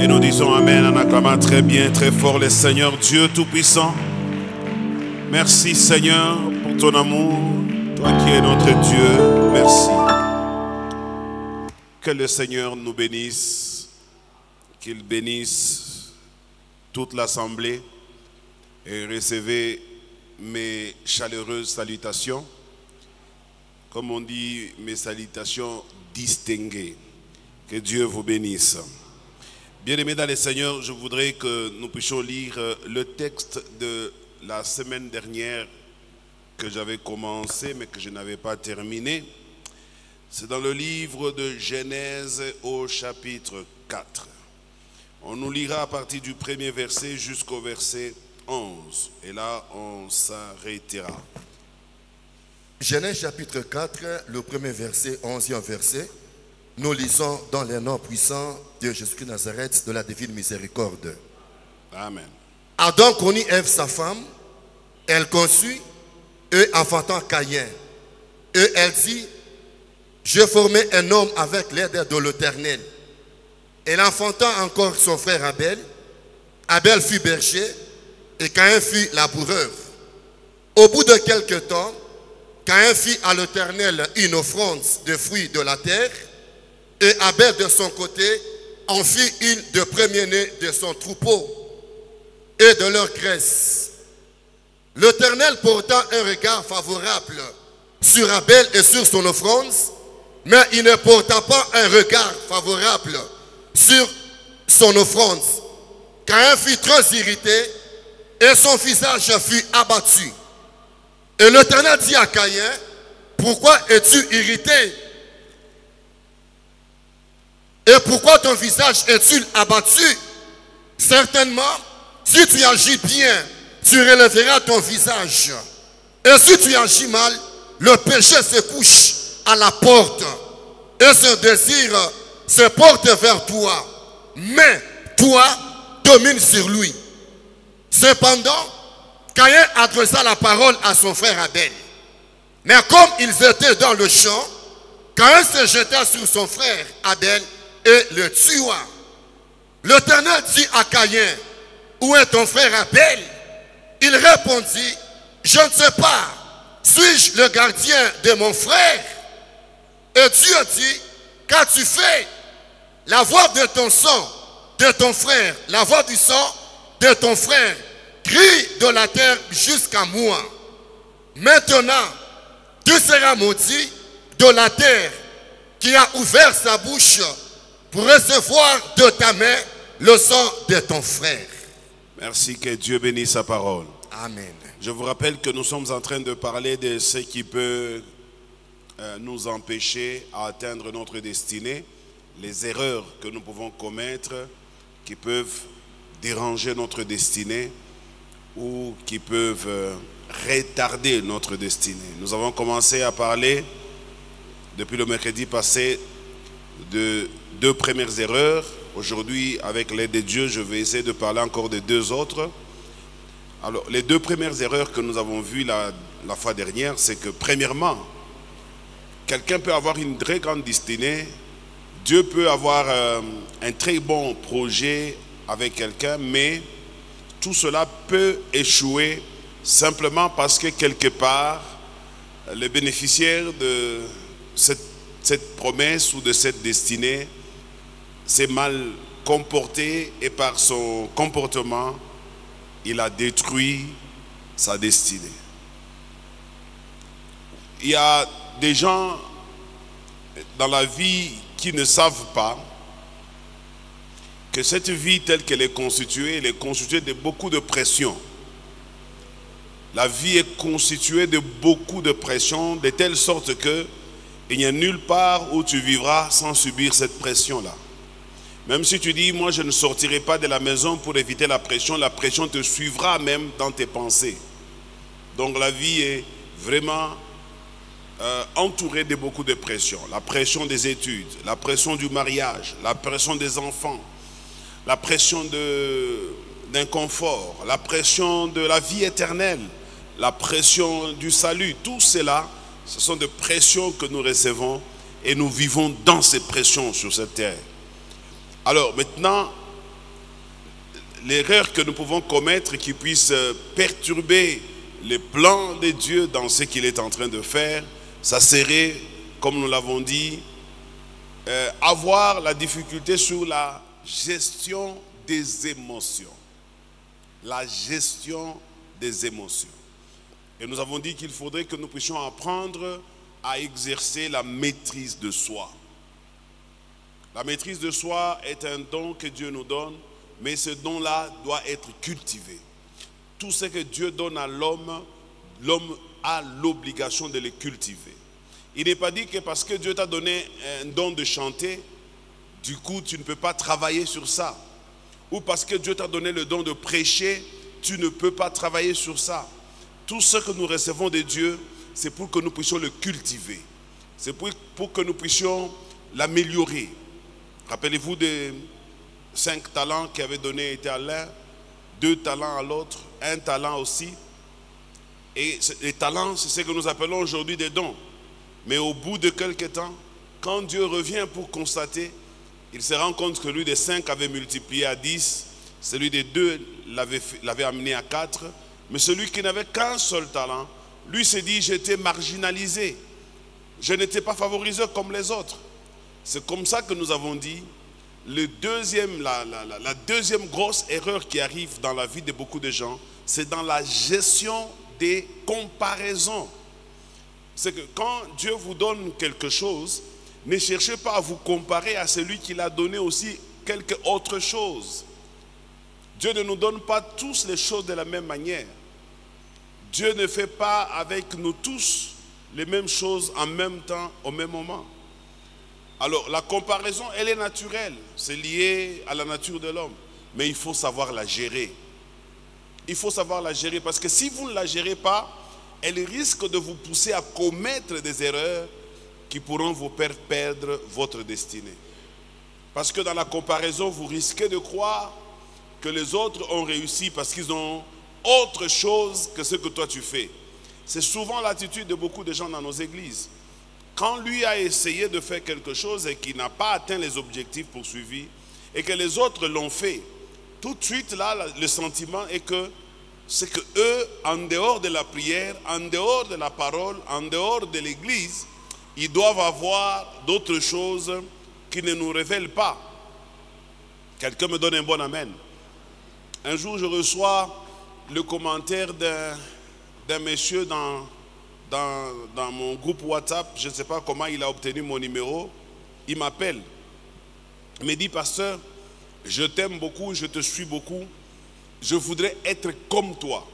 Et nous disons Amen en acclamant très bien, très fort le Seigneur Dieu Tout-Puissant. Merci Seigneur pour ton amour, toi qui es notre Dieu, merci. Que le Seigneur nous bénisse, qu'il bénisse toute l'assemblée et recevez mes chaleureuses salutations. Comme on dit, mes salutations distinguées. Que Dieu vous bénisse. Bien-aimés dans le Seigneur, je voudrais que nous puissions lire le texte de la semaine dernière que j'avais commencé mais que je n'avais pas terminé. C'est dans le livre de Genèse au chapitre 4. On nous lira à partir du premier verset jusqu'au verset 11. Et là, on s'arrêtera. Genèse chapitre 4, le premier verset, 11e verset. Nous lisons dans les noms puissants de Jésus-Christ Nazareth, de la divine miséricorde. Amen. Adam connut Ève sa femme, elle conçut, et enfantant Caïn. Et elle dit, je formai un homme avec l'aide de l'Éternel. Elle enfanta encore son frère Abel. Abel fut berger, et Caïn fut laboureur. Au bout de quelque temps, Caïn fit à l'Éternel une offrande de fruits de la terre, et Abel de son côté en fit une de premier-né de son troupeau et de leur graisse. L'Éternel porta un regard favorable sur Abel et sur son offrande, mais il ne porta pas un regard favorable sur son offrande. Caïn fut très irrité et son visage fut abattu. Et l'Éternel dit à Caïn, pourquoi es-tu irrité? Et pourquoi ton visage est-il abattu? Certainement, si tu agis bien, tu relèveras ton visage. Et si tu agis mal, le péché se couche à la porte. Et ce désir se porte vers toi. Mais toi, domine sur lui. Cependant, Caïn adressa la parole à son frère Abel. Mais comme ils étaient dans le champ, Caïn se jeta sur son frère Abel et le tua. L'Éternel dit à Caïn, où est ton frère Abel? Il répondit, je ne sais pas, suis-je le gardien de mon frère? Et Dieu dit, qu'as-tu fait? La voix de ton sang, de ton frère, la voix du sang de ton frère, crie de la terre jusqu'à moi. Maintenant, tu seras maudit de la terre qui a ouvert sa bouche pour recevoir de ta main le sang de ton frère. Merci, que Dieu bénisse sa parole. Amen. Je vous rappelle que nous sommes en train de parler de ce qui peut nous empêcher à atteindre notre destinée, les erreurs que nous pouvons commettre qui peuvent déranger notre destinée ou qui peuvent retarder notre destinée. Nous avons commencé à parler depuis le mercredi passé de 2 premières erreurs. Aujourd'hui, avec l'aide de Dieu, je vais essayer de parler encore de 2 autres. Alors, les 2 premières erreurs que nous avons vues la fois dernière, c'est que premièrement, quelqu'un peut avoir une très grande destinée. Dieu peut avoir un très bon projet avec quelqu'un, mais tout cela peut échouer simplement parce que quelque part, le bénéficiaire de cette promesse ou de cette destinée s'est mal comporté et par son comportement, il a détruit sa destinée. Il y a des gens dans la vie qui ne savent pas que cette vie telle qu'elle est constituée, elle est constituée de beaucoup de pression. La vie est constituée de beaucoup de pression, de telle sorte que il n'y a nulle part où tu vivras sans subir cette pression-là. Même si tu dis, moi je ne sortirai pas de la maison pour éviter la pression te suivra même dans tes pensées. Donc la vie est vraiment entourée de beaucoup de pression. La pression des études, la pression du mariage, la pression des enfants, la pression d'un confort, la pression de la vie éternelle, la pression du salut. Tout cela, ce sont des pressions que nous recevons et nous vivons dans ces pressions sur cette terre. Alors maintenant, l'erreur que nous pouvons commettre qui puisse perturber les plans de Dieu dans ce qu'il est en train de faire, ça serait, comme nous l'avons dit, avoir la difficulté sur la gestion des émotions. La gestion des émotions. Et nous avons dit qu'il faudrait que nous puissions apprendre à exercer la maîtrise de soi. La maîtrise de soi est un don que Dieu nous donne, mais ce don-là doit être cultivé. Tout ce que Dieu donne à l'homme, l'homme a l'obligation de le cultiver. Il n'est pas dit que parce que Dieu t'a donné un don de chanter, du coup tu ne peux pas travailler sur ça. Ou parce que Dieu t'a donné le don de prêcher, tu ne peux pas travailler sur ça. Tout ce que nous recevons de Dieu, c'est pour que nous puissions le cultiver. C'est pour que nous puissions l'améliorer. Rappelez-vous des 5 talents qui avaient donné été à l'un, 2 talents à l'autre, 1 talent aussi. Et les talents, c'est ce que nous appelons aujourd'hui des dons. Mais au bout de quelques temps, quand Dieu revient pour constater, il se rend compte que lui des 5 avait multiplié à 10, celui des 2 l'avait amené à 4, mais celui qui n'avait qu'un seul talent, lui s'est dit, j'étais marginalisé, je n'étais pas favorisé comme les autres. C'est comme ça que nous avons dit, la deuxième grosse erreur qui arrive dans la vie de beaucoup de gens, c'est dans la gestion des comparaisons. C'est que quand Dieu vous donne quelque chose, ne cherchez pas à vous comparer à celui qui l'a donné aussi quelque autre chose. Dieu ne nous donne pas tous les choses de la même manière. Dieu ne fait pas avec nous tous les mêmes choses en même temps, au même moment. Alors la comparaison, elle est naturelle, c'est lié à la nature de l'homme. Mais il faut savoir la gérer. Il faut savoir la gérer parce que si vous ne la gérez pas, elle risque de vous pousser à commettre des erreurs qui pourront vous faire perdre votre destinée. Parce que dans la comparaison, vous risquez de croire que les autres ont réussi parce qu'ils ont autre chose que ce que toi tu fais. C'est souvent l'attitude de beaucoup de gens dans nos églises. Quand lui a essayé de faire quelque chose et qu'il n'a pas atteint les objectifs poursuivis et que les autres l'ont fait, tout de suite là, le sentiment est que c'est que eux, en dehors de la prière, en dehors de la parole, en dehors de l'église, ils doivent avoir d'autres choses qui ne nous révèlent pas. Quelqu'un me donne un bon amen. Un jour, je reçois le commentaire d'un monsieur dans mon groupe WhatsApp. Je ne sais pas comment il a obtenu mon numéro. Il m'appelle. Il me dit, pasteur, je t'aime beaucoup, je te suis beaucoup. Je voudrais être comme toi.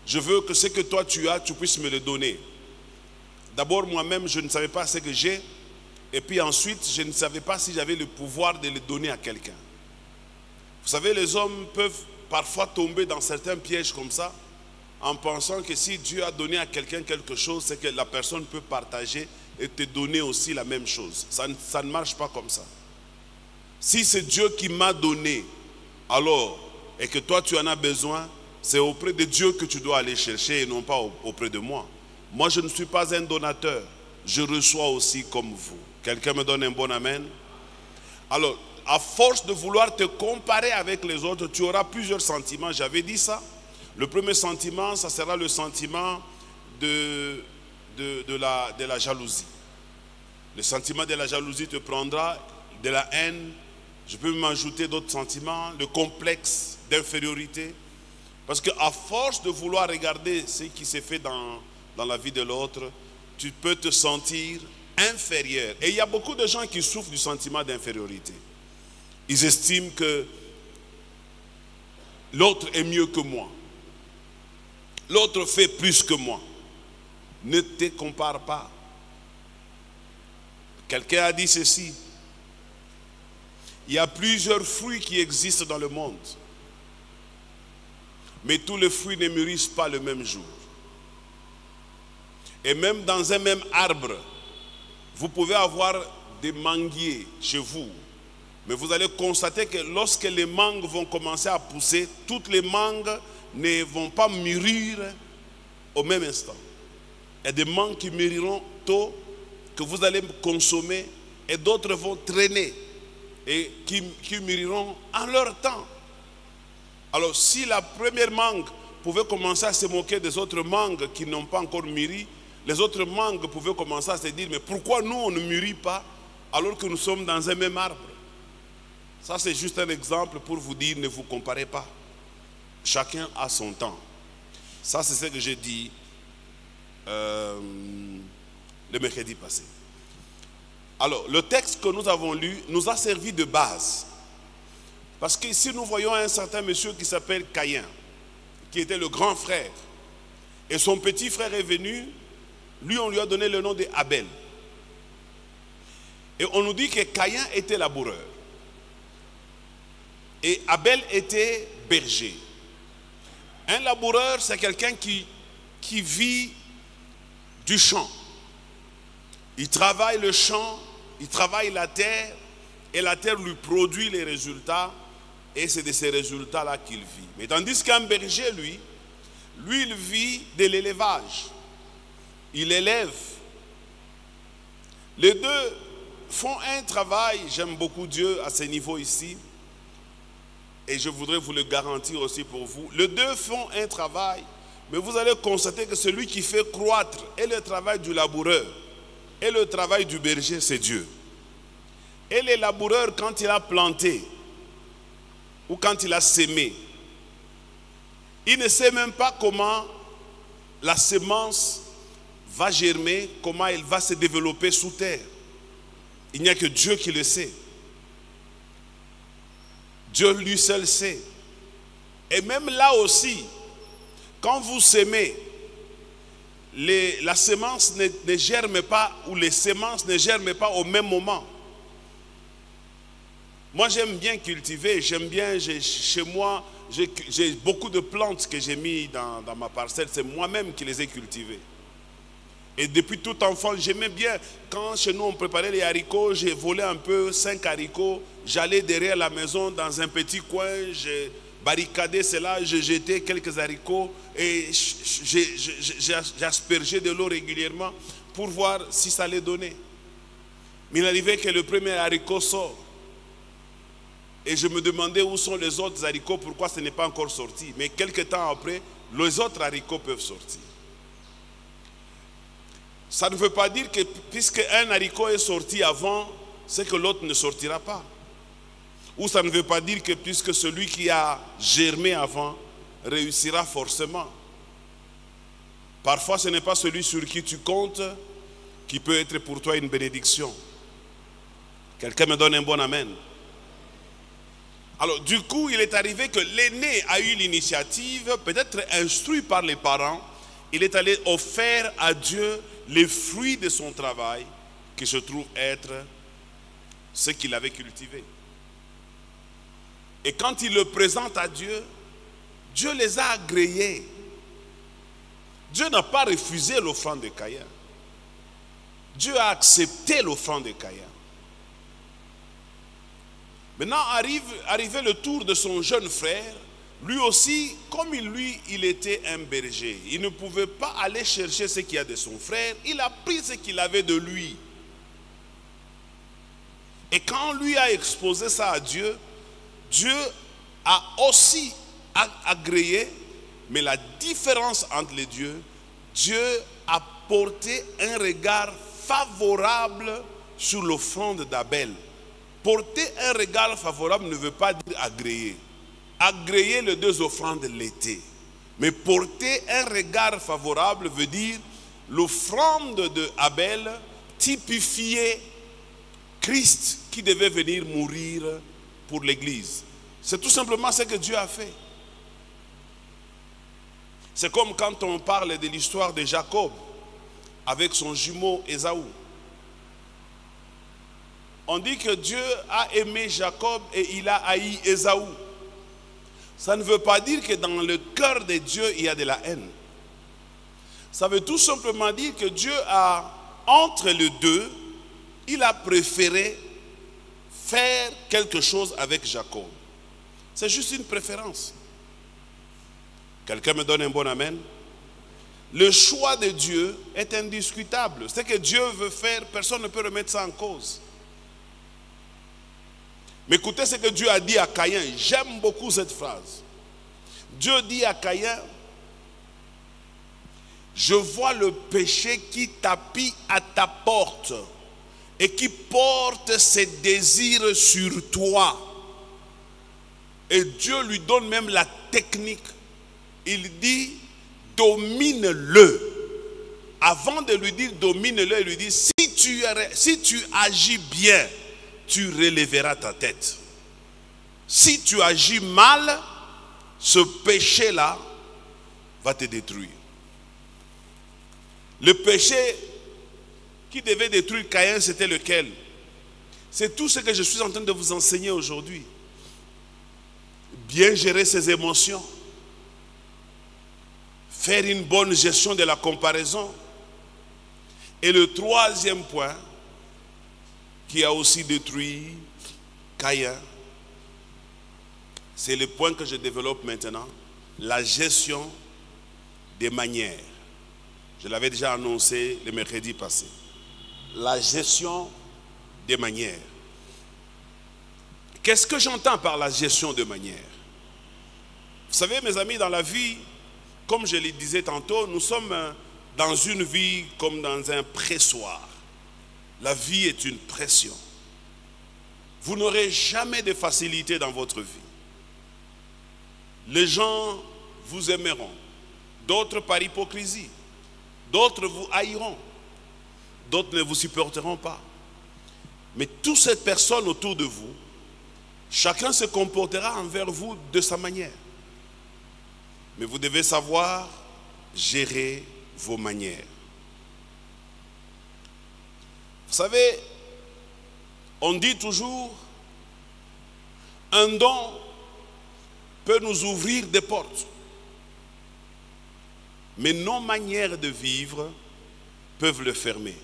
Je veux que ce que toi tu as, tu puisses me le donner. D'abord, moi-même, je ne savais pas ce que j'ai. Et puis ensuite, je ne savais pas si j'avais le pouvoir de le donner à quelqu'un. Vous savez, les hommes peuvent parfois tomber dans certains pièges comme ça, en pensant que si Dieu a donné à quelqu'un quelque chose, c'est que la personne peut partager et te donner aussi la même chose. Ça ne marche pas comme ça. Si c'est Dieu qui m'a donné, alors, et que toi tu en as besoin, c'est auprès de Dieu que tu dois aller chercher et non pas auprès de moi. Moi, je ne suis pas un donateur. Je reçois aussi comme vous. Quelqu'un me donne un bon amen? Alors, à force de vouloir te comparer avec les autres, tu auras plusieurs sentiments. J'avais dit ça. Le premier sentiment, ça sera le sentiment de la jalousie. Le sentiment de la jalousie te prendra, de la haine. Je peux m'ajouter d'autres sentiments, le complexe d'infériorité. Parce qu'à force de vouloir regarder ce qui s'est fait dans la vie de l'autre, tu peux te sentir inférieur. Et il y a beaucoup de gens qui souffrent du sentiment d'infériorité. Ils estiment que l'autre est mieux que moi. L'autre fait plus que moi. Ne te compare pas. Quelqu'un a dit ceci. Il y a plusieurs fruits qui existent dans le monde. Mais tous les fruits ne mûrissent pas le même jour. Et même dans un même arbre, vous pouvez avoir des manguiers chez vous. Mais vous allez constater que lorsque les mangues vont commencer à pousser, toutes les mangues ne vont pas mûrir au même instant. Il y a des mangues qui mûriront tôt, que vous allez consommer, et d'autres vont traîner et qui mûriront en leur temps. Alors si la première mangue pouvait commencer à se moquer des autres mangues qui n'ont pas encore mûri, les autres mangues pouvaient commencer à se dire, mais pourquoi nous on ne mûrit pas alors que nous sommes dans un même arbre? Ça c'est juste un exemple pour vous dire, ne vous comparez pas. Chacun a son temps. Ça c'est ce que j'ai dit le mercredi passé. Alors le texte que nous avons lu nous a servi de base. Parce qu'ici nous voyons un certain monsieur qui s'appelle Caïn, qui était le grand frère. Et son petit frère est venu, lui on lui a donné le nom d'Abel. Et on nous dit que Caïn était laboureur. Et Abel était berger. Un laboureur, c'est quelqu'un qui vit du champ. Il travaille le champ, il travaille la terre, et la terre lui produit les résultats, et c'est de ces résultats-là qu'il vit. Mais tandis qu'un berger, lui, il vit de l'élevage. Il élève. Les deux font un travail, j'aime beaucoup Dieu à ce niveau ici, et je voudrais vous le garantir aussi pour vous. Les deux font un travail, mais vous allez constater que celui qui fait croître et le travail du laboureur et le travail du berger, c'est Dieu. Et le laboureur, quand il a planté ou quand il a sémé, il ne sait même pas comment la semence va germer, comment elle va se développer sous terre. Il n'y a que Dieu qui le sait. Dieu lui seul sait. Et même là aussi, quand vous sémez, la semence ne germe pas, ou les semences ne germent pas au même moment. Moi j'aime bien cultiver, j'aime bien, chez moi, j'ai beaucoup de plantes que j'ai mis dans ma parcelle, c'est moi-même qui les ai cultivées. Et depuis tout enfant, j'aimais bien, quand chez nous on préparait les haricots, j'ai volé un peu 5 haricots, j'allais derrière la maison dans un petit coin, j'ai barricadé cela, j'ai jeté quelques haricots et j'aspergeais de l'eau régulièrement pour voir si ça allait donner. Mais il arrivait que le premier haricot sort. Et je me demandais où sont les autres haricots, pourquoi ce n'est pas encore sorti. Mais quelques temps après, les autres haricots peuvent sortir. Ça ne veut pas dire que puisque un haricot est sorti avant, c'est que l'autre ne sortira pas. Ou ça ne veut pas dire que puisque celui qui a germé avant réussira forcément. Parfois ce n'est pas celui sur qui tu comptes qui peut être pour toi une bénédiction. Quelqu'un me donne un bon amen. Alors du coup il est arrivé que l'aîné a eu l'initiative, peut-être instruit par les parents, il est allé offrir à Dieu les fruits de son travail, qui se trouve être ce qu'il avait cultivé. Et quand il le présente à Dieu, Dieu les a agréés. Dieu n'a pas refusé l'offrande de Caïn. Dieu a accepté l'offrande de Caïn. Maintenant arrivé le tour de son jeune frère. Lui aussi, comme il était un berger, il ne pouvait pas aller chercher ce qu'il y a de son frère. Il a pris ce qu'il avait de lui. Et quand lui a exposé ça à Dieu, Dieu a aussi agréé, mais la différence entre les deux, Dieu a porté un regard favorable sur l'offrande d'Abel. Porter un regard favorable ne veut pas dire agréer. Agréer les deux offrandes l'étaient. Mais porter un regard favorable veut dire l'offrande d'Abel typifiait Christ qui devait venir mourir pour l'Église. C'est tout simplement ce que Dieu a fait. C'est comme quand on parle de l'histoire de Jacob avec son jumeau Ésaü. On dit que Dieu a aimé Jacob et il a haï Ésaü. Ça ne veut pas dire que dans le cœur de Dieu, il y a de la haine. Ça veut tout simplement dire que Dieu a, entre les deux, il a préféré faire quelque chose avec Jacob. C'est juste une préférence. Quelqu'un me donne un bon amen? Le choix de Dieu est indiscutable. Ce que Dieu veut faire, personne ne peut remettre ça en cause. Mais écoutez ce que Dieu a dit à Caïn. J'aime beaucoup cette phrase. Dieu dit à Caïn, je vois le péché qui tapit à ta porte et qui porte ses désirs sur toi. Et Dieu lui donne même la technique. Il dit, domine-le. Avant de lui dire domine-le, il lui dit, si tu agis bien, tu relèveras ta tête. Si tu agis mal, ce péché-là va te détruire. Le péché qui devait détruire Caïn, c'était lequel? C'est tout ce que je suis en train de vous enseigner aujourd'hui. Bien gérer ses émotions. Faire une bonne gestion de la comparaison. Et le troisième point, qui a aussi détruit Caïn, c'est le point que je développe maintenant, la gestion des manières. Je l'avais déjà annoncé le mercredi passé. La gestion des manières. Qu'est-ce que j'entends par la gestion de manières? Vous savez, mes amis, dans la vie, comme je le disais tantôt, nous sommes dans une vie comme dans un pressoir. La vie est une pression. Vous n'aurez jamais de facilité dans votre vie. Les gens vous aimeront, d'autres par hypocrisie, d'autres vous haïront, d'autres ne vous supporteront pas. Mais toutes ces personnes autour de vous, chacun se comportera envers vous de sa manière. Mais vous devez savoir gérer vos manières. Vous savez, on dit toujours, un don peut nous ouvrir des portes. Mais nos manières de vivre peuvent le fermer.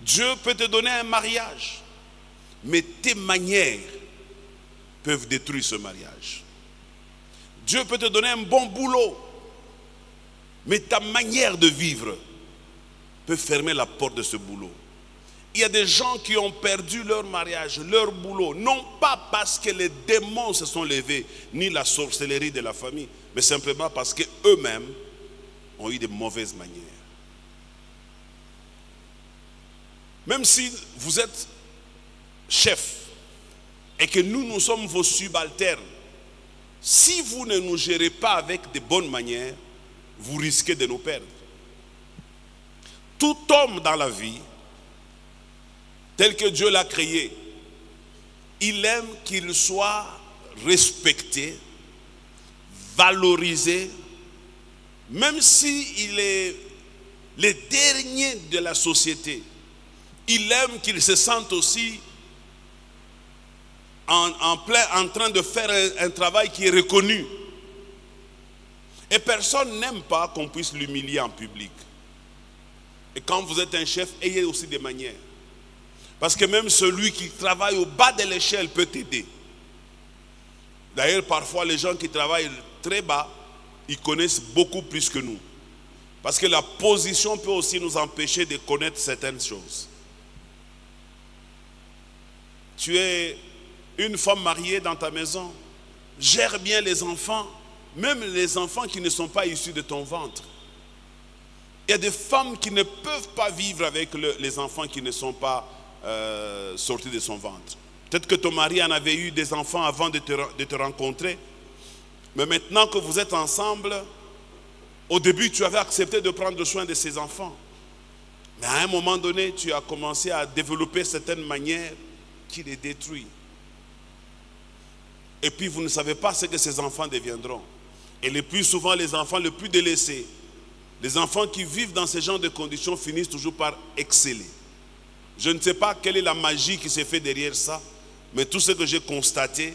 Dieu peut te donner un mariage, mais tes manières peuvent détruire ce mariage. Dieu peut te donner un bon boulot, mais ta manière de vivre peut fermer la porte de ce boulot. Il y a des gens qui ont perdu leur mariage, leur boulot, non pas parce que les démons se sont levés, ni la sorcellerie de la famille, mais simplement parce qu'eux-mêmes ont eu de mauvaises manières. Même si vous êtes chef et que nous sommes vos subalternes, si vous ne nous gérez pas avec de bonnes manières, vous risquez de nous perdre. Tout homme dans la vie, tel que Dieu l'a créé, il aime qu'il soit respecté, valorisé, même s'il est le dernier de la société. Il aime qu'il se sente aussi en train de faire un travail qui est reconnu. Et personne n'aime pas qu'on puisse l'humilier en public. Et quand vous êtes un chef, ayez aussi des manières. Parce que même celui qui travaille au bas de l'échelle peut t'aider. D'ailleurs, parfois, les gens qui travaillent très bas, ils connaissent beaucoup plus que nous. Parce que la position peut aussi nous empêcher de connaître certaines choses. Tu es une femme mariée dans ta maison, gère bien les enfants, même les enfants qui ne sont pas issus de ton ventre. Il y a des femmes qui ne peuvent pas vivre avec les enfants qui ne sont pas sortis de son ventre. Peut-être que ton mari en avait eu des enfants avant de te rencontrer, mais maintenant que vous êtes ensemble, au début tu avais accepté de prendre soin de ses enfants. Mais à un moment donné, tu as commencé à développer certaines manières qui les détruisent. Et puis vous ne savez pas ce que ces enfants deviendront. Et le plus souvent, les enfants les plus délaissés, les enfants qui vivent dans ce genre de conditions finissent toujours par exceller. Je ne sais pas quelle est la magie qui s'est fait derrière ça, mais tout ce que j'ai constaté,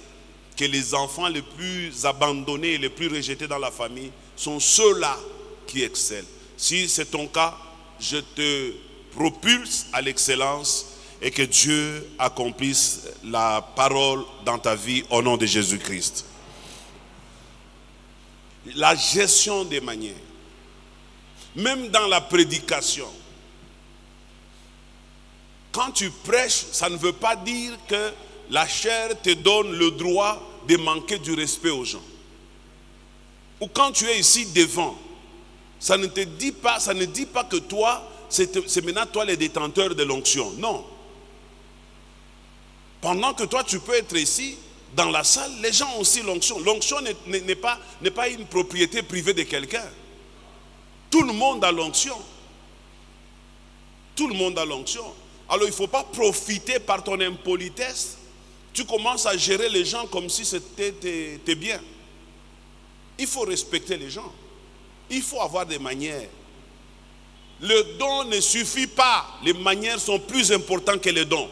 que les enfants les plus abandonnés et les plus rejetés dans la famille sont ceux-là qui excellent. Si c'est ton cas, je te propulse à l'excellence et que Dieu accomplisse la parole dans ta vie au nom de Jésus-Christ. La gestion des manières. Même dans la prédication. Quand tu prêches, ça ne veut pas dire que la chair te donne le droit de manquer du respect aux gens. Ou quand tu es ici devant, ça ne dit pas que toi, c'est maintenant toi le détenteur de l'onction. Non. Pendant que toi tu peux être ici, dans la salle, les gens ont aussi l'onction. L'onction n'est pas une propriété privée de quelqu'un. Tout le monde a l'onction. Tout le monde a l'onction. Alors il ne faut pas profiter par ton impolitesse. Tu commences à gérer les gens comme si c'était tes biens. Il faut respecter les gens. Il faut avoir des manières. Le don ne suffit pas. Les manières sont plus importantes que les dons.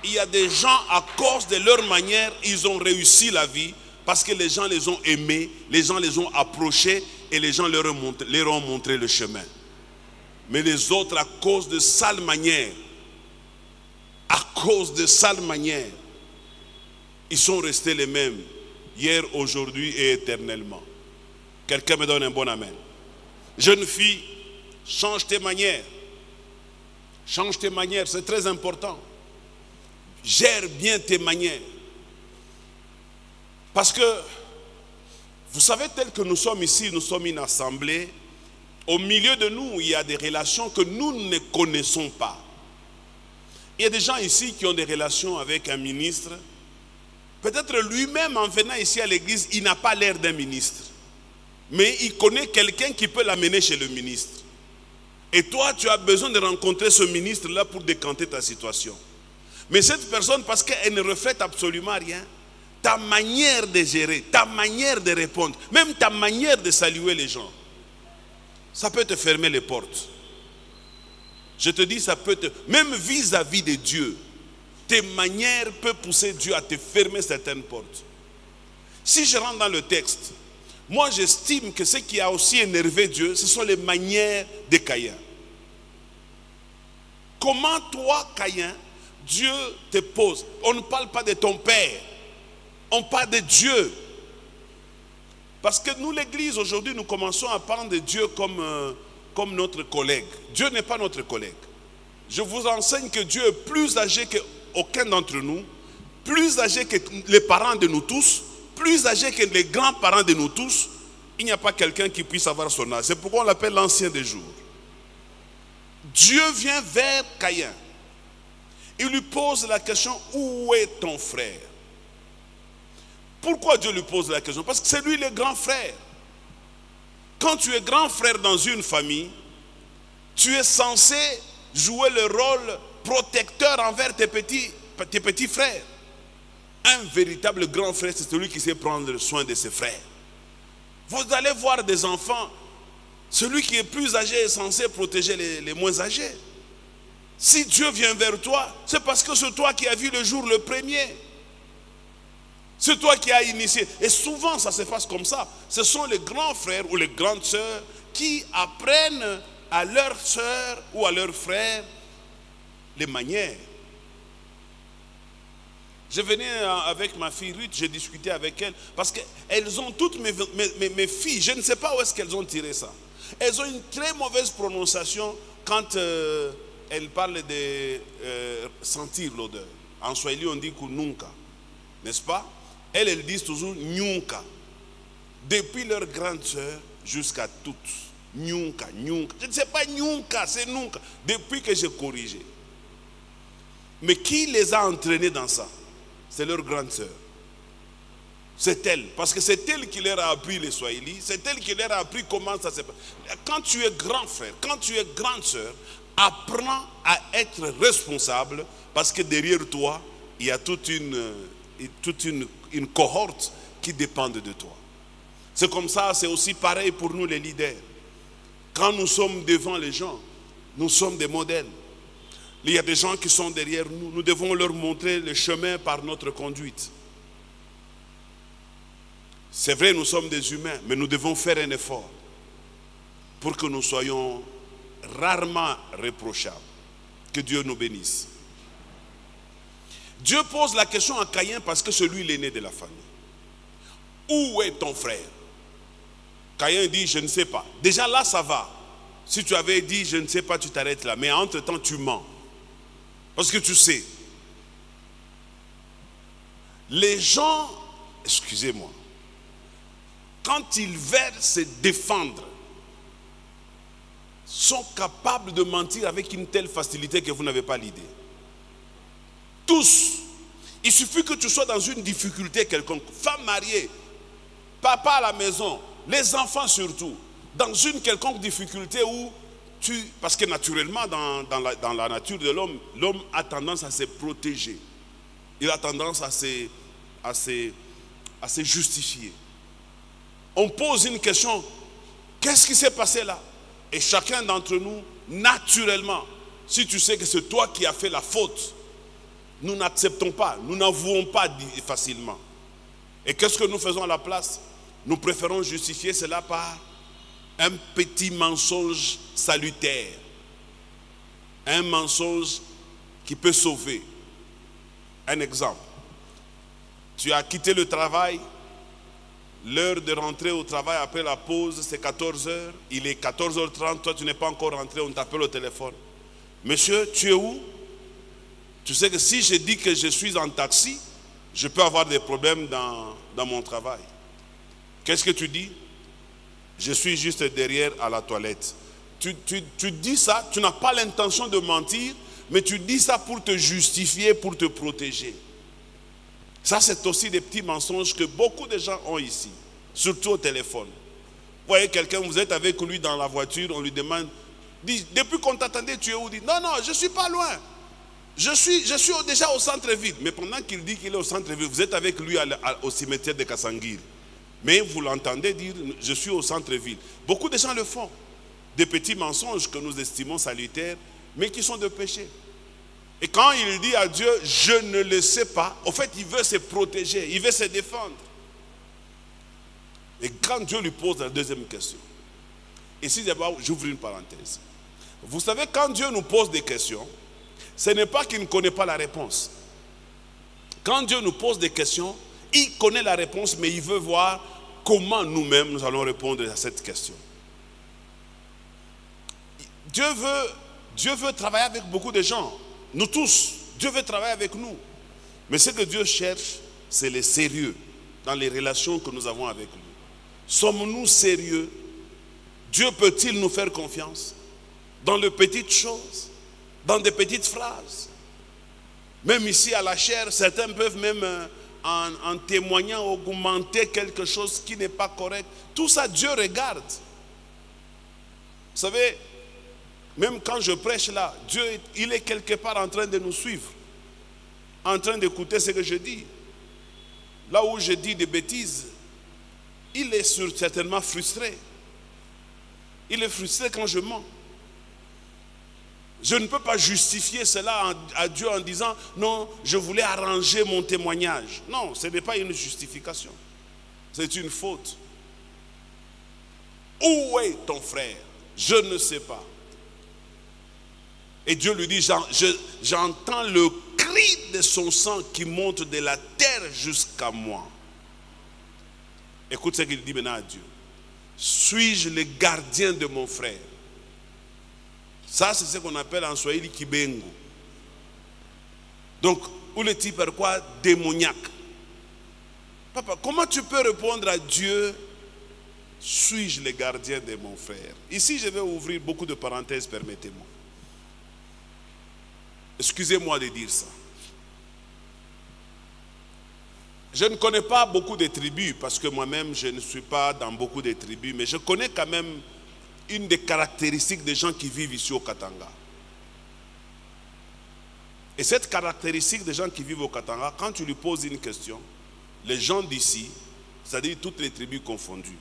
Il y a des gens, à cause de leur manière, ils ont réussi la vie parce que les gens les ont aimés, les gens les ont approchés et les gens leur ont montré le chemin. Mais les autres, à cause de sales manières, ils sont restés les mêmes, hier, aujourd'hui et éternellement. Quelqu'un me donne un bon amen. Jeune fille, change tes manières. Change tes manières, c'est très important. Gère bien tes manières. Parce que, vous savez, tel que nous sommes ici, nous sommes une assemblée. Au milieu de nous, il y a des relations que nous ne connaissons pas. Il y a des gens ici qui ont des relations avec un ministre. Peut-être lui-même, en venant ici à l'église, il n'a pas l'air d'un ministre. Mais il connaît quelqu'un qui peut l'amener chez le ministre. Et toi, tu as besoin de rencontrer ce ministre-là pour décanter ta situation. Mais cette personne, parce qu'elle ne reflète absolument rien, ta manière de gérer, ta manière de répondre, même ta manière de saluer les gens, ça peut te fermer les portes. Je te dis, ça peut te... Même vis-à-vis de Dieu, tes manières peuvent pousser Dieu à te fermer certaines portes. Si je rentre dans le texte, moi j'estime que ce qui a aussi énervé Dieu, ce sont les manières de Caïn. Comment toi, Caïn, Dieu te pose? On ne parle pas de ton père, on parle de Dieu. Parce que nous, l'église, aujourd'hui, nous commençons à parler de Dieu comme notre collègue. Dieu n'est pas notre collègue. Je vous enseigne que Dieu est plus âgé qu'aucun d'entre nous, plus âgé que les parents de nous tous, plus âgé que les grands-parents de nous tous. Il n'y a pas quelqu'un qui puisse avoir son âge. C'est pourquoi on l'appelle l'ancien des jours. Dieu vient vers Caïn. Il lui pose la question, où est ton frère? Pourquoi Dieu lui pose la question? Parce que c'est lui le grand frère. Quand tu es grand frère dans une famille, tu es censé jouer le rôle protecteur envers tes petits frères. Un véritable grand frère, c'est celui qui sait prendre soin de ses frères. Vous allez voir des enfants, celui qui est plus âgé est censé protéger les moins âgés. Si Dieu vient vers toi, c'est parce que c'est toi qui as vu le jour le premier. C'est toi qui as initié. Et souvent, ça se passe comme ça. Ce sont les grands frères ou les grandes sœurs qui apprennent à leurs sœurs ou à leurs frères les manières. Je venais avec ma fille Ruth, j'ai discuté avec elle, parce qu'elles ont toutes mes filles, je ne sais pas où est-ce qu'elles ont tiré ça. Elles ont une très mauvaise prononciation quand elles parlent de sentir l'odeur. En Swahili, on dit kununka, n'est-ce pas? Elles disent toujours nyunka. Depuis leur grande sœur jusqu'à toutes. Nyunka, nyunka. Je ne sais pas nyunka, c'est nunka. Depuis que j'ai corrigé. Mais qui les a entraînées dans ça? C'est leur grande sœur. C'est elle. Parce que c'est elle qui leur a appris les Swahili. C'est elle qui leur a appris comment ça se passe. Quand tu es grand frère, quand tu es grande sœur, apprends à être responsable. Parce que derrière toi, il y a toute une cohorte qui dépend de toi. C'est comme ça, c'est aussi pareil pour nous les leaders. Quand nous sommes devant les gens, nous sommes des modèles. Il y a des gens qui sont derrière nous. Nous devons leur montrer le chemin par notre conduite. C'est vrai, nous sommes des humains, mais nous devons faire un effort pour que nous soyons rarement reprochables. Que Dieu nous bénisse. Dieu pose la question à Caïn parce que c'est lui l'aîné de la famille. Où est ton frère? Caïn dit, je ne sais pas. Déjà là, ça va. Si tu avais dit, je ne sais pas, tu t'arrêtes là. Mais entre-temps, tu mens. Parce que tu sais. Les gens excusez-moi, quand ils veulent se défendre, sont capables de mentir avec une telle facilité que vous n'avez pas l'idée. Tous. Il suffit que tu sois dans une difficulté quelconque, femme mariée, papa à la maison, les enfants surtout, dans une quelconque difficulté où parce que naturellement dans la nature de l'homme, l'homme a tendance à se protéger. Il a tendance à se justifier. On pose une question, qu'est-ce qui s'est passé là? Et chacun d'entre nous, naturellement, si tu sais que c'est toi qui as fait la faute, nous n'acceptons pas, nous n'avouons pas facilement. Et qu'est-ce que nous faisons à la place? Nous préférons justifier cela par un petit mensonge salutaire. Un mensonge qui peut sauver. Un exemple. Tu as quitté le travail, l'heure de rentrer au travail après la pause, c'est 14 h. Il est 14h30, toi tu n'es pas encore rentré, on t'appelle au téléphone. Monsieur, tu es où? Tu sais que si je dis que je suis en taxi, je peux avoir des problèmes dans mon travail. Qu'est-ce que tu dis? Je suis juste derrière à la toilette. Tu dis ça, tu n'as pas l'intention de mentir, mais tu dis ça pour te justifier, pour te protéger. Ça, c'est aussi des petits mensonges que beaucoup de gens ont ici, surtout au téléphone. Vous voyez quelqu'un, vous êtes avec lui dans la voiture, on lui demande, dit, depuis qu'on t'attendait, tu es où? Dit, non, non, je ne suis pas loin. Je suis déjà au centre-ville. Mais pendant qu'il dit qu'il est au centre-ville, vous êtes avec lui au cimetière de Kassangil. Mais vous l'entendez dire, je suis au centre-ville. Beaucoup de gens le font. Des petits mensonges que nous estimons salutaires, mais qui sont de péché. Et quand il dit à Dieu, je ne le sais pas, en fait, il veut se protéger, il veut se défendre. Et quand Dieu lui pose la deuxième question, ici d'abord, j'ouvre une parenthèse. Vous savez, quand Dieu nous pose des questions, ce n'est pas qu'il ne connaît pas la réponse. Quand Dieu nous pose des questions, il connaît la réponse, mais il veut voir comment nous-mêmes nous allons répondre à cette question. Dieu veut travailler avec beaucoup de gens. Nous tous, Dieu veut travailler avec nous. Mais ce que Dieu cherche, c'est le sérieux dans les relations que nous avons avec lui. Sommes-nous sérieux? Dieu peut-il nous faire confiance dans les petites choses, dans des petites phrases? Même ici à la chair, certains peuvent même en témoignant augmenter quelque chose qui n'est pas correct. Tout ça, Dieu regarde. Vous savez, même quand je prêche là, Dieu, il est quelque part en train de nous suivre, en train d'écouter ce que je dis. Là où je dis des bêtises, il est certainement frustré. Il est frustré quand je mens. Je ne peux pas justifier cela à Dieu en disant non, je voulais arranger mon témoignage. Non, ce n'est pas une justification. C'est une faute. Où est ton frère? Je ne sais pas. Et Dieu lui dit, j'entends le cri de son sang qui monte de la terre jusqu'à moi. Écoute ce qu'il dit maintenant à Dieu. Suis-je le gardien de mon frère? Ça, c'est ce qu'on appelle en Swahili kibengo. Donc, où le type est quoi? Démoniaque. Papa, comment tu peux répondre à Dieu? Suis-je le gardien de mon frère? Ici, je vais ouvrir beaucoup de parenthèses, permettez-moi. Excusez-moi de dire ça. Je ne connais pas beaucoup de tribus, parce que moi-même, je ne suis pas dans beaucoup de tribus, mais je connais quand même une des caractéristiques des gens qui vivent ici au Katanga. Et cette caractéristique des gens qui vivent au Katanga, quand tu lui poses une question, les gens d'ici, c'est-à-dire toutes les tribus confondues,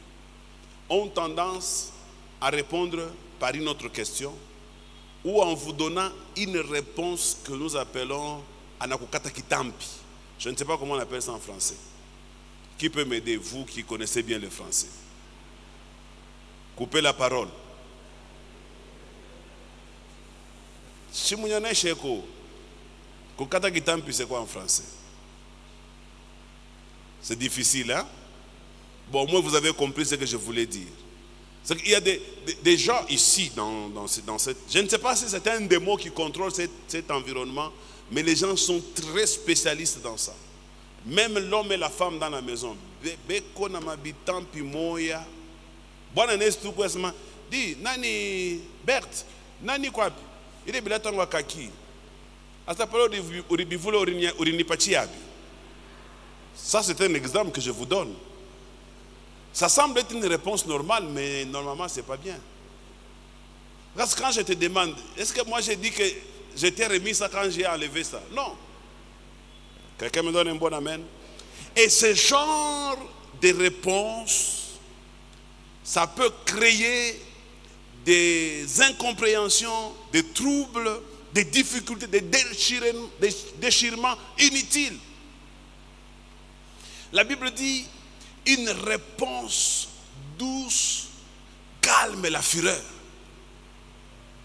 ont tendance à répondre par une autre question ou en vous donnant une réponse que nous appelons Anakukata Kitampi. Je ne sais pas comment on appelle ça en français. Qui peut m'aider, vous qui connaissez bien le français? Coupez la parole. Shimunyane Sheko. Kukata Kitampi, c'est quoi en français? C'est difficile, hein? Bon, au moins vous avez compris ce que je voulais dire. Il y a des gens ici, dans cette... Je ne sais pas si c'est un démon qui contrôle cet environnement, mais les gens sont très spécialistes dans ça. Même l'homme et la femme dans la maison. Beko na mabitan pimoya. Bwana nestu kwesma. Di nani Bert. Nani kwa. Ile bila tangwa kaki. Asa palo uribivule urinipachi abi. Ça c'est un exemple que je vous donne. Ça semble être une réponse normale, mais normalement c'est pas bien. Parce que quand je te demande, est-ce que moi j'ai dit que je t'ai remis ça quand j'ai enlevé ça? Non. Quelqu'un me donne un bon amen. Et ce genre de réponse, ça peut créer des incompréhensions, des troubles, des difficultés, des déchirements inutiles. La Bible dit, une réponse douce calme la fureur.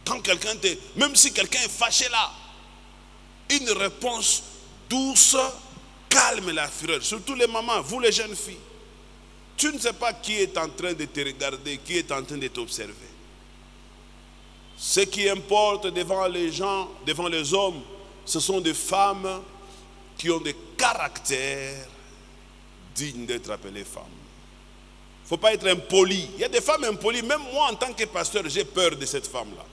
Quand quelqu'un même si quelqu'un est fâché là, une réponse douce calme la fureur. Surtout les mamans, vous les jeunes filles. Tu ne sais pas qui est en train de te regarder, qui est en train de t'observer. Ce qui importe devant les gens, devant les hommes, ce sont des femmes qui ont des caractères dignes d'être appelées femmes. Il ne faut pas être impoli. Il y a des femmes impolies. Même moi, en tant que pasteur, j'ai peur de cette femme-là.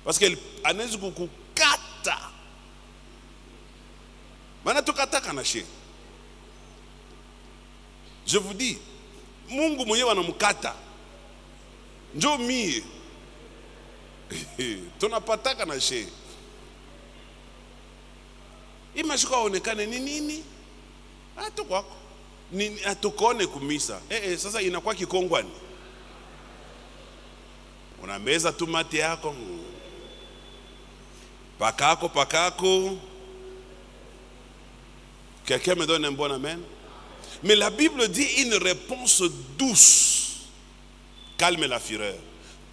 Parce qu'elle a un kata. Je vous dis, Mungu mwenyewe anamkata. Njoo mie. Tunapataka na she. Imeshuka onekane ni nini? Atukwako. Ni atukone kumisa. Sasa inakuwa kikongwani. Unameza tu mate yako. Pakako. Quelqu'un me donne un bon amen? Mais la Bible dit une réponse douce calme la fureur.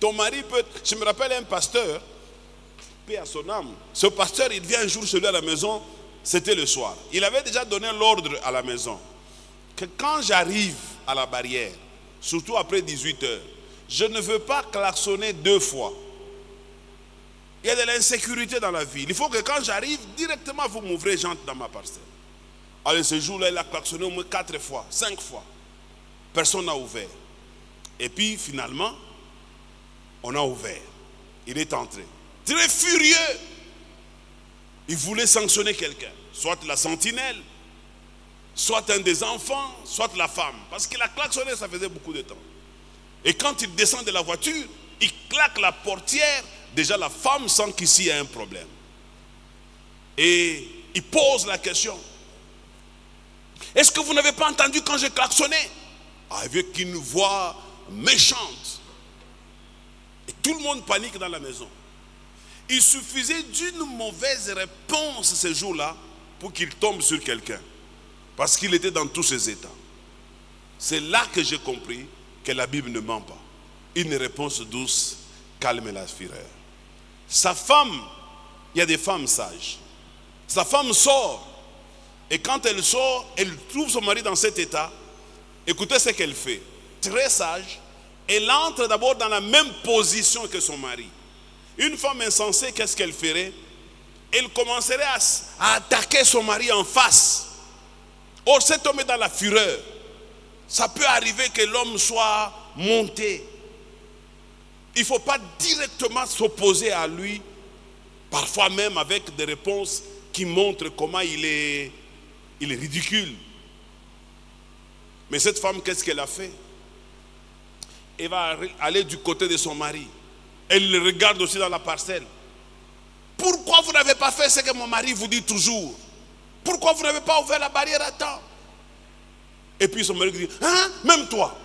Ton mari peut... Je me rappelle un pasteur, paix à son âme. Ce pasteur, il vient un jour chez lui à la maison, c'était le soir. Il avait déjà donné l'ordre à la maison que quand j'arrive à la barrière, surtout après 18 heures, je ne veux pas klaxonner 2 fois. Il y a de l'insécurité dans la ville. Il faut que quand j'arrive, directement vous m'ouvrez, j'entre dans ma parcelle. Alors ce jour-là, il a klaxonné au moins 4 fois, 5 fois. Personne n'a ouvert. Et puis finalement, on a ouvert. Il est entré. Très furieux. Il voulait sanctionner quelqu'un. Soit la sentinelle, soit un des enfants, soit la femme. Parce qu'il a klaxonné, ça faisait beaucoup de temps. Et quand il descend de la voiture, il claque la portière. Déjà la femme sent qu'ici il y a un problème. Et il pose la question. Est-ce que vous n'avez pas entendu quand j'ai klaxonné? Avec une voix méchante. Et tout le monde panique dans la maison. Il suffisait d'une mauvaise réponse ce jour-là pour qu'il tombe sur quelqu'un. Parce qu'il était dans tous ses états. C'est là que j'ai compris que la Bible ne ment pas. Une réponse douce calme la fureur. Sa femme, il y a des femmes sages. Sa femme sort. Et quand elle sort, elle trouve son mari dans cet état. Écoutez ce qu'elle fait. Très sage. Elle entre d'abord dans la même position que son mari. Une femme insensée, qu'est-ce qu'elle ferait? Elle commencerait à attaquer son mari en face. Or, cet homme est dans la fureur. Ça peut arriver que l'homme soit monté. Il ne faut pas directement s'opposer à lui, parfois même avec des réponses qui montrent comment il est ridicule. Mais cette femme, qu'est-ce qu'elle a fait? Elle va aller du côté de son mari. Elle le regarde aussi dans la parcelle. Pourquoi vous n'avez pas fait ce que mon mari vous dit toujours? Pourquoi vous n'avez pas ouvert la barrière à temps? Et puis son mari dit, hein, même toi.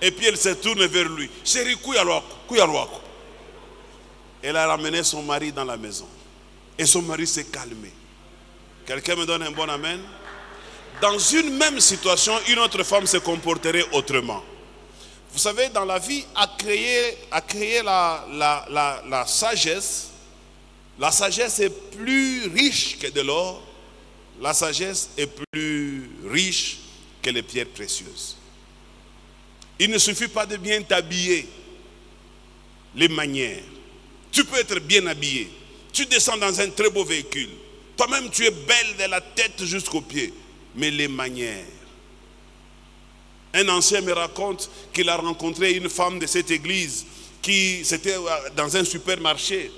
Et puis elle se tourne vers lui. Chérie, kouyalouako. Elle a ramené son mari dans la maison. Et son mari s'est calmé. Quelqu'un me donne un bon amen? Dans une même situation, une autre femme se comporterait autrement. Vous savez, dans la vie, à créer la sagesse. La sagesse est plus riche que de l'or. La sagesse est plus riche que les pierres précieuses. Il ne suffit pas de bien t'habiller. Les manières. Tu peux être bien habillé. Tu descends dans un très beau véhicule. Toi-même, tu es belle de la tête jusqu'aux pieds. mais les manières. Un ancien me raconte qu'il a rencontré une femme de cette église qui c'était dans un supermarché.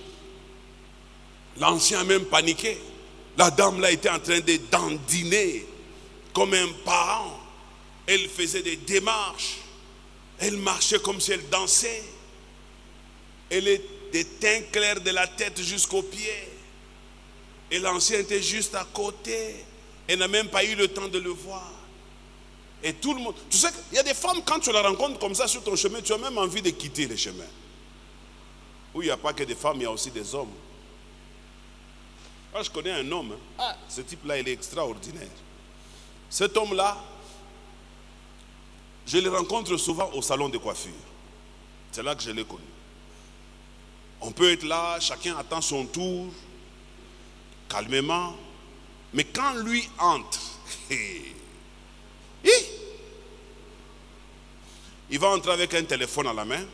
L'ancien a même paniqué. La dame là était en train de dandiner comme un parent. Elle faisait des démarches. Elle marchait comme si elle dansait. Elle est des teints clairs de la tête jusqu'aux pieds. Et l'ancien était juste à côté. Elle n'a même pas eu le temps de le voir. Et tout le monde... Tu sais qu'il y a des femmes, quand tu la rencontres comme ça sur ton chemin, tu as même envie de quitter le chemin. Où il n'y a pas que des femmes, il y a aussi des hommes. Moi, je connais un homme. Ce type-là, il est extraordinaire. Cet homme-là, je le rencontre souvent au salon de coiffure. C'est là que je l'ai connu. On peut être là, chacun attend son tour, calmement. Mais quand lui entre, il va entrer avec un téléphone à la main.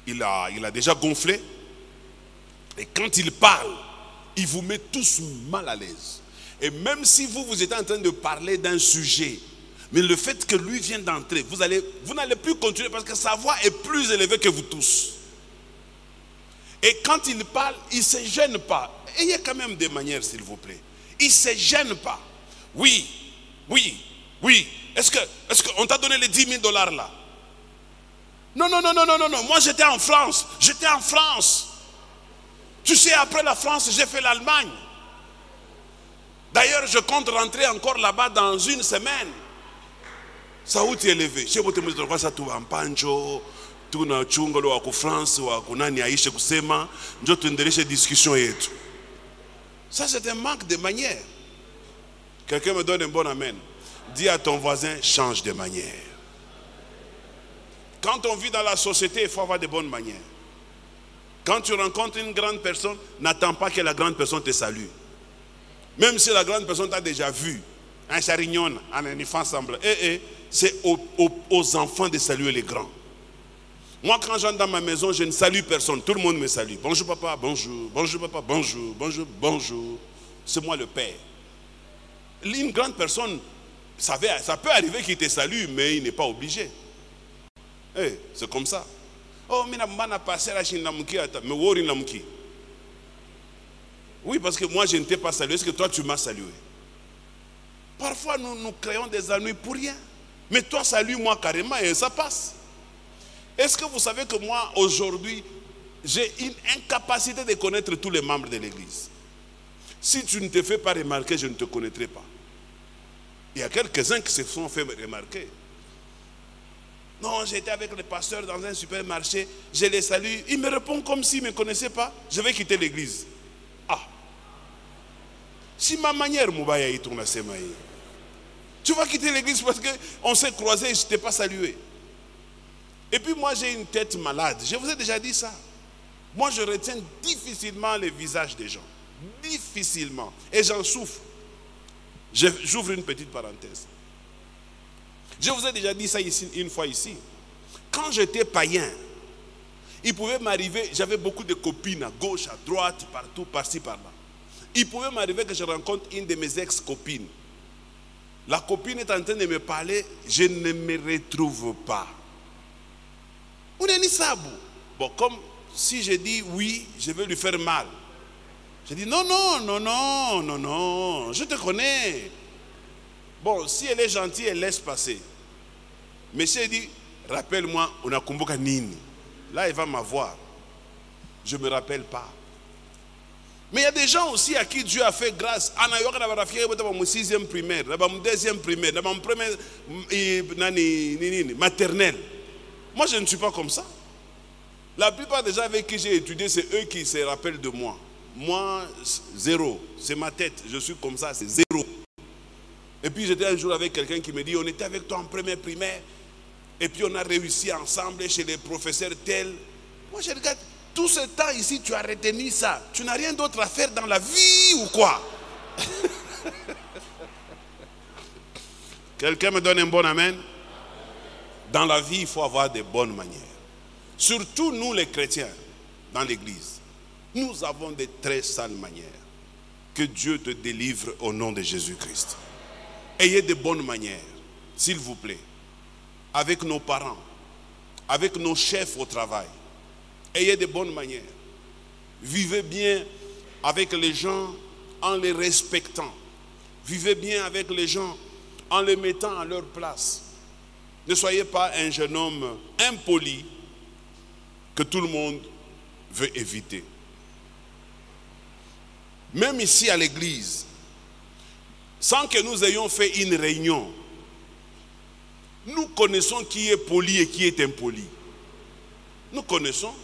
Il a déjà gonflé. Et quand il parle, il vous met tous mal à l'aise. Et même si vous êtes en train de parler d'un sujet, mais le fait que lui vienne d'entrer, vous n'allez plus continuer parce que sa voix est plus élevée que vous tous. Et quand il parle, il ne se gêne pas. Ayez quand même des manières, s'il vous plaît. Il ne se gêne pas. Oui. Est-ce qu'on t'a donné les 10 000 $ là? Non. Moi, j'étais en France. Tu sais, après la France, j'ai fait l'Allemagne. D'ailleurs, je compte rentrer encore là-bas dans une semaine. Ça où tu es élevé? Je vais te dire ça tout en pancho, tout na chungolo wa France wa kunani aishe kusema, njo tuendeleshe discussion yetu. Ça c'est un manque de manière. Quelqu'un me donne un bon amen. Dis à ton voisin, change de manière. Quand on vit dans la société, il faut avoir de bonnes manières. Quand tu rencontres une grande personne, n'attends pas que la grande personne te salue. Même si la grande personne t'a déjà vu, un charignon, un enfant semble. C'est aux enfants de saluer les grands. Moi, quand j'entre dans ma maison, je ne salue personne. Tout le monde me salue. Bonjour papa, bonjour. Bonjour papa, bonjour. Bonjour. C'est moi le père. Une grande personne, ça peut arriver qu'il te salue, mais il n'est pas obligé. C'est comme ça. Oh, mina passé la Chine mais wori namuki. Oui, parce que moi je ne t'ai pas salué, est-ce que toi tu m'as salué? Parfois nous créons des ennuis pour rien. Mais toi salue-moi carrément et ça passe. Est-ce que vous savez que moi aujourd'hui j'ai une incapacité de connaître tous les membres de l'église? Si tu ne te fais pas remarquer, je ne te connaîtrai pas. Il y a quelques-uns qui se sont fait remarquer. Non, j'étais avec le pasteur dans un supermarché, je les salue, il me répond comme s'il ne me connaissait pas, je vais quitter l'église. Si ma manière Moubaya y tourne à Semaï, tu vas quitter l'église parce qu'on s'est croisés et je ne t'ai pas salué. Et puis moi j'ai une tête malade, je vous ai déjà dit ça. Moi je retiens difficilement les visages des gens. Difficilement. Et j'en souffre. J'ouvre une petite parenthèse. Je vous ai déjà dit ça ici, une fois ici. Quand j'étais païen, il pouvait m'arriver, j'avais beaucoup de copines à gauche, à droite, partout, par-ci, par-là. Il pouvait m'arriver que je rencontre une de mes ex-copines. La copine est en train de me parler, je ne me retrouve pas. On est ni sabou. Bon, comme si je dis oui, je vais lui faire mal. Je dis non, je te connais. Bon, si elle est gentille, elle laisse passer. Mais si elle dit, rappelle-moi, on a kumbuka nini. Là, elle va m'avoir. Je ne me rappelle pas. Mais il y a des gens aussi à qui Dieu a fait grâce. Dans mon 6e primaire, dans mon 2e primaire, dans mon premier maternelle. Moi, je ne suis pas comme ça. La plupart des gens avec qui j'ai étudié, c'est eux qui se rappellent de moi. Moi, zéro. C'est ma tête. Je suis comme ça, c'est zéro. Et puis j'étais un jour avec quelqu'un qui me dit, on était avec toi en première primaire. Et puis on a réussi ensemble chez les professeurs tels. Moi, je regarde. Tout ce temps ici, tu as retenu ça. Tu n'as rien d'autre à faire dans la vie ou quoi? Quelqu'un me donne un bon amen? Dans la vie, il faut avoir de bonnes manières. Surtout nous les chrétiens, dans l'église. Nous avons de très sales manières. Que Dieu te délivre au nom de Jésus-Christ. Ayez de bonnes manières, s'il vous plaît, avec nos parents, avec nos chefs au travail. Ayez de bonnes manières. Vivez bien avec les gens en les respectant. Vivez bien avec les gens en les mettant à leur place. Ne soyez pas un jeune homme impoli que tout le monde veut éviter. Même ici à l'église, sans que nous ayons fait une réunion, nous connaissons qui est poli et qui est impoli. Nous connaissons.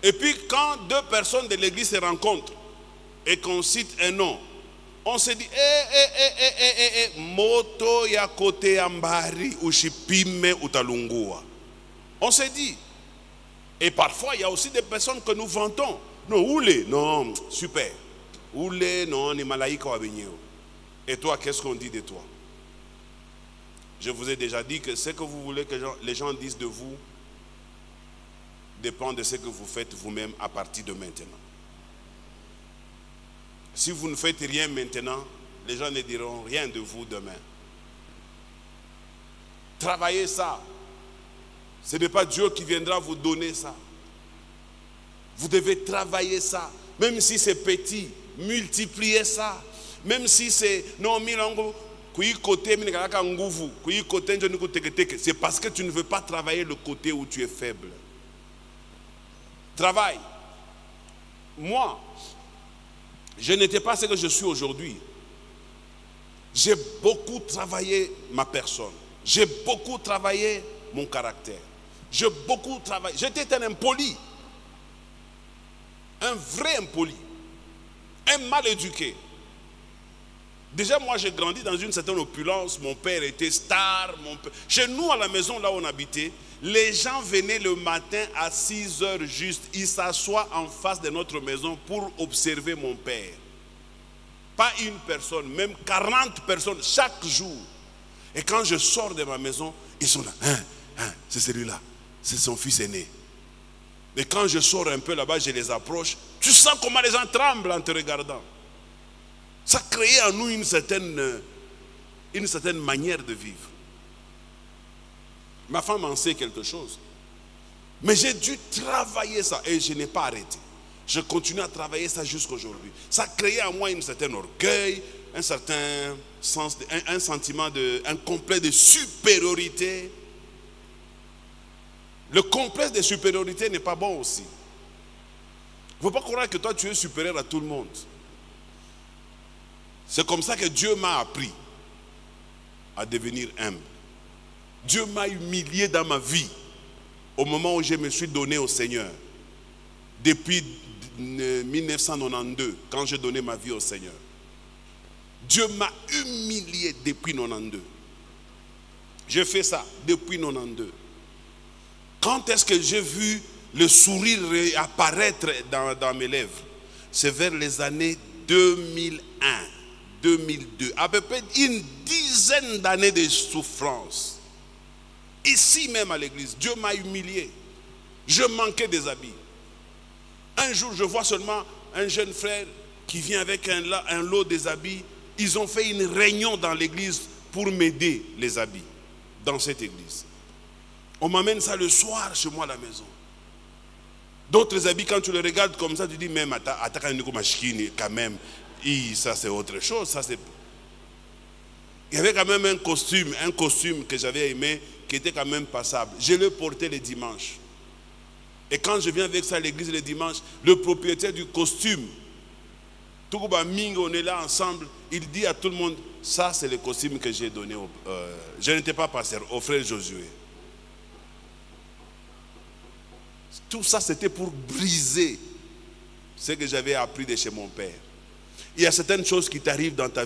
Et puis quand deux personnes de l'église se rencontrent et qu'on cite un nom, on se dit, moto ya kote ambari ushipime utalungua. On se dit. Et parfois, il y a aussi des personnes que nous vantons. Non, oulé, non, super. Oulé, non, ni malaïka wa benyeo. Et toi, qu'est-ce qu'on dit de toi? Je vous ai déjà dit que ce que vous voulez que les gens disent de vous dépend de ce que vous faites vous-même à partir de maintenant. Si vous ne faites rien maintenant, les gens ne diront rien de vous demain. Travaillez ça. Ce n'est pas Dieu qui viendra vous donner ça. Vous devez travailler ça. Même si c'est petit, multipliez ça. Même si c'est non, c'est parce que tu ne veux pas travailler le côté où tu es faible. Travaille. Moi, je n'étais pas ce que je suis aujourd'hui. J'ai beaucoup travaillé ma personne. J'ai beaucoup travaillé mon caractère. J'ai beaucoup travaillé. J'étais un impoli. Un vrai impoli. Un mal éduqué. Déjà, moi, j'ai grandi dans une certaine opulence. Mon père était star. Chez nous, à la maison, là où on habitait, les gens venaient le matin à 6 heures juste. Ils s'assoient en face de notre maison pour observer mon père. Pas une personne, même 40 personnes chaque jour. Et quand je sors de ma maison, ils sont là. C'est celui-là. C'est son fils aîné. Et quand je sors un peu là-bas, je les approche. Tu sens comment les gens tremblent en te regardant. Ça créait en nous une certaine manière de vivre. Ma femme en sait quelque chose. Mais j'ai dû travailler ça et je n'ai pas arrêté. Je continue à travailler ça jusqu'à aujourd'hui. Ça créait en moi un certain orgueil, un certain sens, un sentiment un complexe de supériorité. Le complexe de supériorité n'est pas bon aussi. Il ne faut pas croire que toi tu es supérieur à tout le monde. C'est comme ça que Dieu m'a appris à devenir humble. Dieu m'a humilié dans ma vie au moment où je me suis donné au Seigneur. Depuis 1992, quand j'ai donné ma vie au Seigneur. Dieu m'a humilié depuis 1992. J'ai fait ça depuis 1992. Quand est-ce que j'ai vu le sourire apparaître dans mes lèvres? C'est vers les années 2001, 2002. À peu près une dizaine d'années de souffrance. Ici même à l'église, Dieu m'a humilié. Je manquais des habits. Un jour, je vois seulement un jeune frère qui vient avec un lot des habits. Ils ont fait une réunion dans l'église pour m'aider les habits dans cette église. On m'amène ça le soir chez moi à la maison. D'autres habits, quand tu les regardes comme ça, tu dis même, quand même, ça c'est autre chose. Ça, c'est... Il y avait quand même un costume que j'avais aimé, qui était quand même passable. Je le portais les dimanches. Et quand je viens avec ça à l'église le dimanche, le propriétaire du costume, on est là ensemble, il dit à tout le monde, ça c'est le costume que j'ai donné, je n'étais pas pasteur, au frère Josué. Tout ça c'était pour briser ce que j'avais appris de chez mon père. Il y a certaines choses qui t'arrivent dans ta